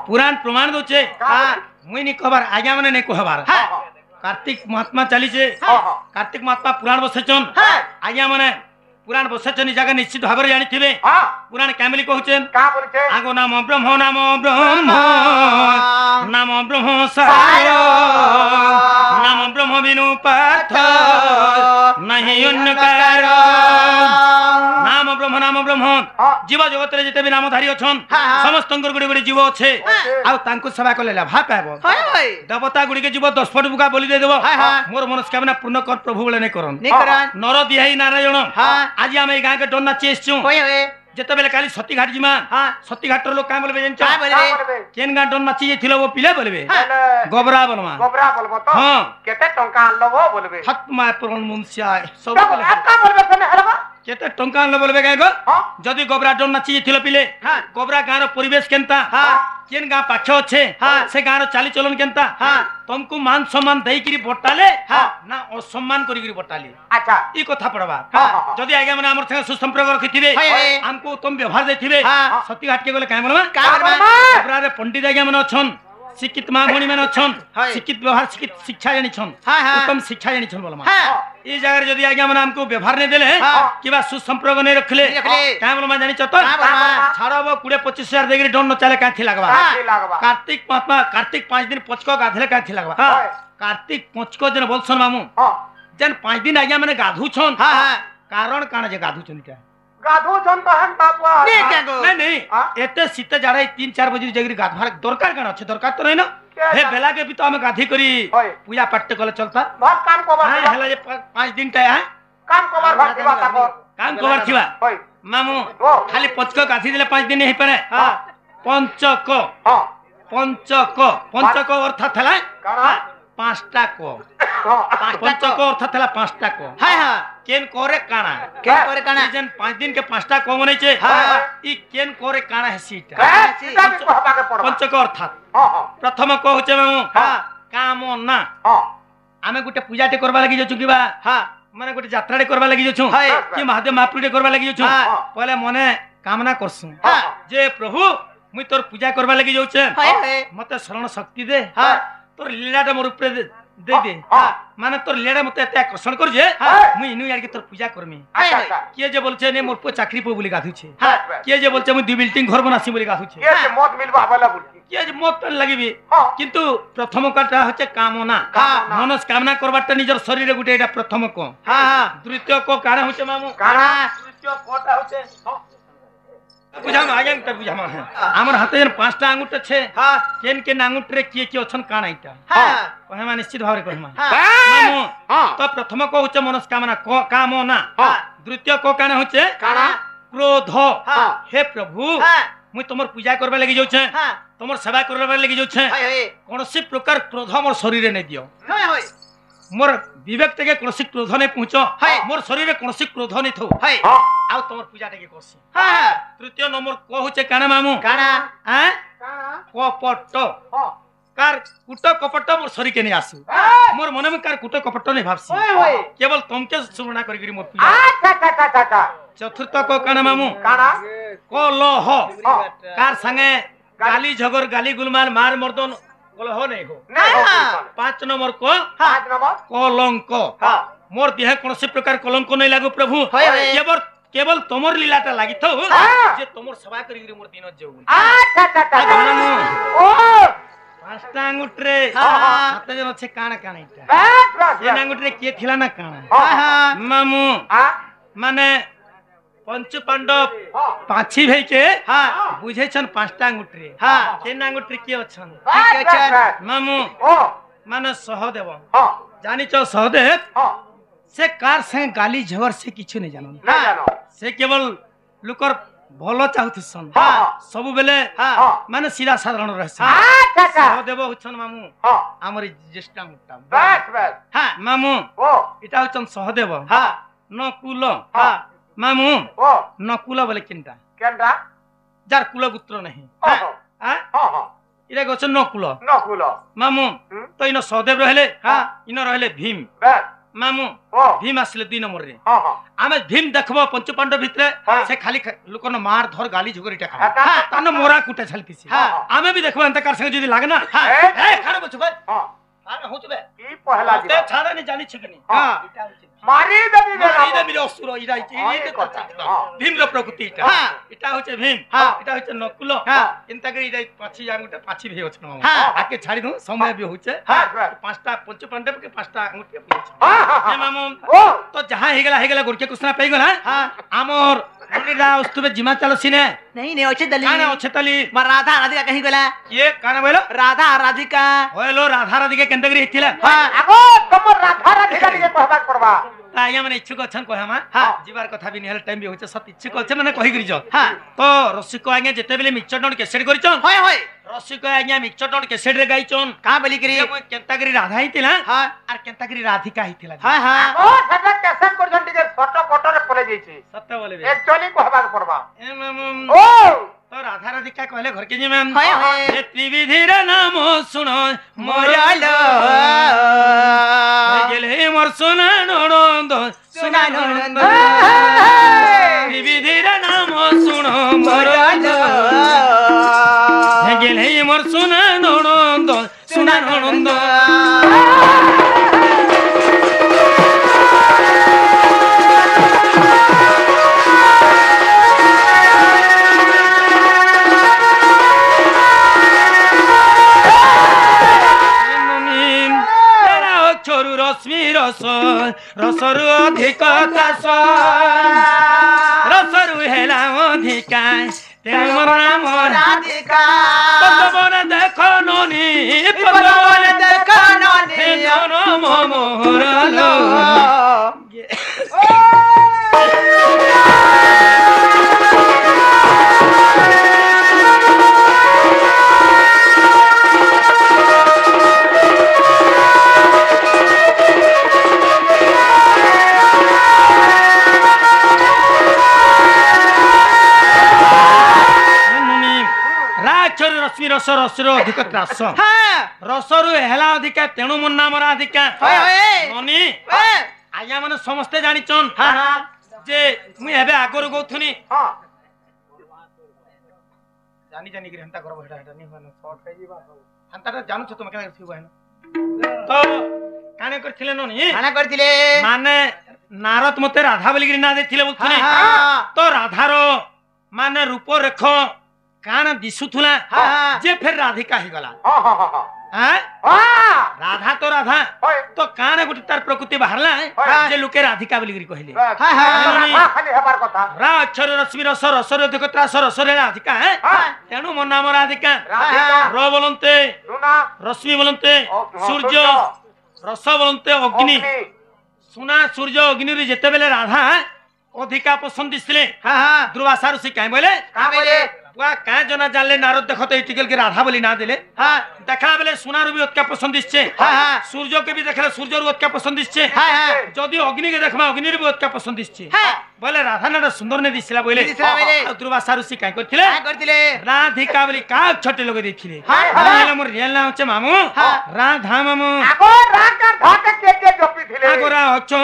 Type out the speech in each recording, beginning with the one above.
पुराण प्रमाण दोचे मुई नहीं कहबार आज्ञा माने नहीं कहबार कार्तिक महात्मा चली कार्तिक महात्मा पुराण बसैछन आज्ञा माने पुराण बसैछन जगह निश्चित भाव में जानी पुराण कैमली कहछन आगो नाम ब्रह्म नाम ब्रह्म सार नाम ब्रह्म बिनु पार्थ नहीं अन्य कार नाम ब्रह्म जीव जगत रे जेते भी नामधारी अछन समस्त गुडी गुडी जीव अच्छे आ तांको सेवा कले लाभ पाबो देवता गुडी के जीव 10 फट बुका बोली दे देबो मोर मनस्कामना पूर्ण कर प्रभु बोले नहीं करन नर दिहाई नारायण आज हम ए गां के डोना चेसचू जेते बेले काली सती घाट जिमा सती घाट लोग का बोलबे जानछ केन गां डोन नाची थिलो वो पिले बोलबे गोबरा बोलमा तो हां केते टंका आनलो वो बोलबे हत मा पुरन मुंसिया सब बोलबे केते टंका आनलो बोलबे गाय गो जदी गोबरा डोन नाची थिलो पिले गोबरा गां रो परिवेश केनता केन गां पाछ अच्छे से गां रो चाली चलन केनता तुमको मान सम्मान देई करी बटाले ना असम्मान करी करी बटाले अच्छा ई कथा पड़बा जदी आगे माने हमर संग सुसंपर्क रखिथिबे हमको तुम व्यवहार देथिबे सती घाट के बोले काय बोलबा गोबरा रे पंडित आगे माने अछन शिक्षित मां भणी माने अछन शिक्षित व्यवहार शिक्षित शिक्षा जानि छन उत्तम शिक्षा जानि छन बोलमा ई जगह जदी आज्ञा माने हमको व्यवहार नै देले किबा सुसंपर्क नै रखले काय बोलमा जानि छ तो छाड़ब 20-25 हजार देगिरी डोन न चले काथि लागबा कार्तिक महात्मा कार्तिक 5 दिन पचको गाधले काथि लागबा कार्तिक पचको दिन बोलसन मामू जन 5 दिन आज्ञा माने गाधु छन कारण काना जे गाधु छन क्या गाधु छन तो हम बापा नहीं एते शीत जाड़े 3-4 बजे जगरी गाधवार दरकार काना छ दरकार तो नहीं ना हे बेला के भी तो हमें गाधी करी पूजा पाठ कले चलता बहुत काम कोबार हेला जे 5 दिन टा है काम कोबार भरथिबा ताको काम कोबार थिबा मामू खाली पचको गाधी दिले 5 दिन नहीं परे पंचको पंचको अर्थ थला काना 5टा को पंचको अर्थ थला 5टा को हां हां केन कोरे काना जन 5 दिन के 5टा को मनै छे ई केन कोरे काना है सीटा पंचको अर्थात प्रथम को होचे मामू कामना आमे गुटे पूजाटे करबा लागि जछु किबा माने गुटे यात्राटे करबा लागि जछु कि महादेव महापुरटे करबा लागि जछु पहले मने कामना करसु जे प्रभु मुई तोर पूजा करबा लागि जाउछे मते शरण शक्ति दे तोर लीलाटा मोर ऊपर दे दे माने तोर लीला मते एते आकर्षण कर जे मुई इनु यार के तोर पूजा करमी के जे बोलछे ने मोर पो चाकरी पो बोली गाथु छे के जे बोलछे मुई 2 बिल्डिंग घर बनासी बोली गाथु छे के जे मत मिलबा वाला बोलछे के जे मत लागिबी किंतु प्रथम कटा होचे कामना मनस्कामना करबाटा निजर शरीर गुटे एटा प्रथम को द्वितीय को काना होचे मामू काना तृतीय कोटा होचे बुझाम आगे त बुझाम हमर हाथे जन 5टा अंगूठ छे केन केन अंगूठ रे के अछन काना इटा कहमा निश्चित भाव रे कहमा मामू तो प्रथम को होचे मनस्कामना को कामना द्वितीय को काना होचे काना क्रोध हे प्रभु मुई तमर पूजा करबा लागि जाउ छे तमर सेवा करबा लागि जाउ छे कोनोसी प्रकार क्रोध मोर शरीर ने दियो मोर विवेक तके कोनोसी क्रोध नै पहुंचो मोर शरीर कोनोसी क्रोध नै थौ आउ तमर पूजा तके करसी तृतीय नंबर को होचे काना मामू काना कपट कार कुट कपट मोर शरीर के नै आसु मोर मन में कार कुट कपट नै भाबसी केवल तुमके सुमना करी करी मोर पूजा चतुर्थ को काना मामू काना कलह कार संगे गाली झगड़ गाली गुलमाल मार मर्दन कलह नहीं हो 5 नंबर को कलंक मोर देह कोनोसी प्रकार कलंक नहीं लागू प्रभु केवल तमर लीलाटा लागि थौ जे तमर सेवा करी करी मोर दिन जेउ पांचटा अंगूठ रे हाथ जन छे काना काना इटा ये अंगूठ रे के थिला ना काना मामू माने पंच पांडव पाछी भई के बुझे छन 5टा अंगूठ रे केन अंगूठ रे के अछन के अछन मामू माने सहदेव जानि छ सहदेव से कार से गाली झगड़ से किछु नै जानो से केवल लुकर भलो चाहत सन सब बेले माने सीधा साधारण रहसन सहदेव होछन मामू हमर ज्येष्ठ अंगूठा बस बस हां मामू इटा होछन सहदेव नकुल मामू नकुल बोले किनटा केनटा जार कुल पुत्र नहीं इरा गछ नकुल मामू तो इन सहदेव रहले इन रहले भीम मामू भीम आसले 2 नंबर रे आमे भीम देखबो पंच पांडव भितरे से खाली लोकन मार धर गाली झगड़ीटा खा तान मोरा कुटे छलकिसी आमे भी देखबो अंतकार संग जदी लागना ए खाने बचबे आने होचबे ई पहला दिन ते छाड़ा नहीं जानी छिकनी इटा मारी देबी असुर इरा भीम रो प्रकृति इटा होचे भीम इटा होचे नकुल इंता करी इटा पाछी जांगुटा पाछी भे होछ न आके छाड़ी दू समय भी होचे पांचटा पंच पांडव के पांचटा अंगुठी पे मामू तो जहां हे गेला गुरके कृष्णा पे गेला हमर ननीरा उस्तुबे जिमा चलो सिने नहीं ओछे दली काना ओछे तली मा राधा राधिका कहीं गेला ये काना बोलो राधा राधिका होलो राधा राधिका केंदगरी हिथिला आगो तुम राधा राधिका के कहबा करबा आया माने इच्छुक अछन कहमा जीवार कथा भी निहल टाइम भी होचे सत इच्छुक अछन माने कहि गिरिज तो रसिको आगे जेते बेले मिक्सर डन कैसेट करिचन होय होय रसिको आगे मिक्सर डन कैसेट रे गाइचन का बोली करी केंतागरी राधा हिथिला आर केंतागरी राधिका हिथिला हां हां ओ सदा कैसेट करछन टिके फोटो फोटो रे पले जैछि सत्य बोले एक्चुअली कहबा करबा ओ तो राधा राधिका कहले घर के जी मैम ये त्रिविधि रे नाम सुनो मोरालो गेले मोर सुना ननद त्रिविधि रे नाम सुनो मोरालो गेले मोर सुना ननद रसरु अधिक तास रसरु हेला अधिका तेरे मोर नाम राधिका पदवर देखो ननी पदवर देखो ननी जन्म मोरलो रस रसरो अधिक त्रास रसरु हेला अधिका तेणु मोर नाम राधिका ननी आया माने समस्ते जानिचन जे मु एबे आगरु गौथुनी जानी जानी कि हंता करबो हेटा नि माने शॉर्ट खाइ जीवा हंताटा जानु छ तुम केना थिबो हेन तो काने करथिले ननी काने करथिले माने नारद मते राधा बोली कि ना देथिले बोलथुनी तो राधारो माने रूप रेख काना दिसुथुला जे फिर राधिका ही गला राधा तो राधा तो काना गुटी तार प्रकृति बाहरला जे लोके राधिका बोली कहले खाली हेबार कथा रा अक्षर रश्मि रस रसर अधिक त्रास रसरे राधिका तेनु मोर नाम राधिका र बोलंते रश्मि बोलंते सूर्य रस बोलंते अग्नि सुना सूर्य अग्नि रे जेते बेले राधा अधिका पसंद दिसले दुर्वासा ऋषि काहे बोले वा का जना जानले नारद देखत ए टिकल के राधा बोली ना देले देखला बेले सुनार भी ओतका पसंद दिसछे सूर्य के भी देखला सूर्य रो ओतका पसंद दिसछे जदी अग्नि के देखमा अग्नि रो भी ओतका पसंद दिसछे बोले राधा ना सुंदर ने दिसला बोले दुर्वासा ऋषि काहे करथिले राधिका बोली का छोटे लोग देखिले बोले मोर रियल नाम छे मामू राधा मामू आगो राका धाके के जपी थिले आगो रा अचो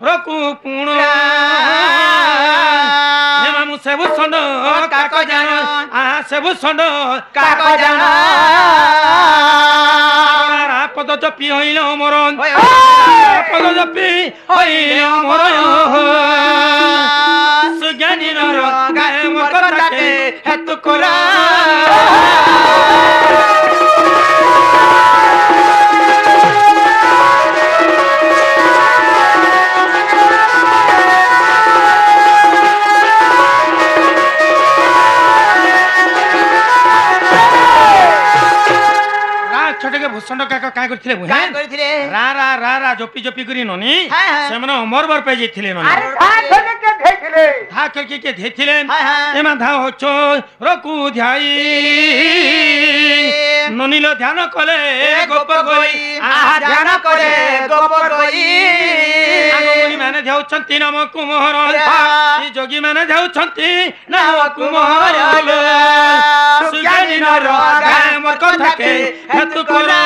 रकु पुणो हे मामू सेबु सनो काको जानो आ सेबु सनो काको जानो पद जपी होइलो मोर पद जपी होइलो मोर सुज्ञानी नर गाए मोर कथाके हेतु कोरा छोटे के भूषण काका काय करथिले रा रा रा रा जोपी जोपी करी ननी से माने अमर बर पे जइथिले ननी अरे धा के धेथिले एमा धा होचो रकु ध्याई ननीलो ध्यान कले गोप गोई आ ध्यान करे गोप गोई आगोनी माने ध्याउछंती नाम कुमोहर ई जोगी माने ध्याउछंती नाम कुमोहर सुज्ञानी नर गाय मोर कथा के हेतु कोरा